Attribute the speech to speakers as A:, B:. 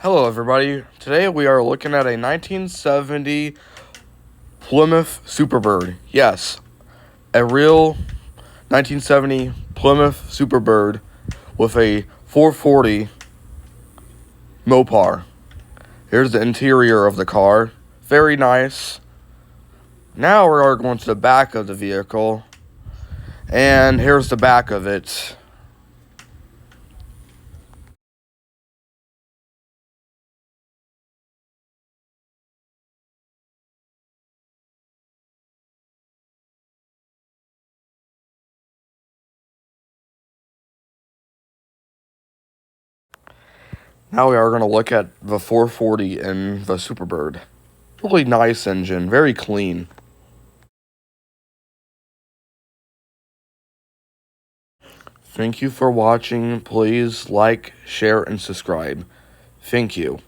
A: Hello everybody, today we are looking at a 1970 Plymouth Superbird. Yes, a real 1970 Plymouth Superbird with a 440 Mopar. Here's the interior of the car, very nice. Now we are going to the back of the vehicle, and here's the back of it. Now we are going to look at the 440 in the Superbird. Really nice engine, very clean. Thank you for watching. Please like, share, and subscribe. Thank you.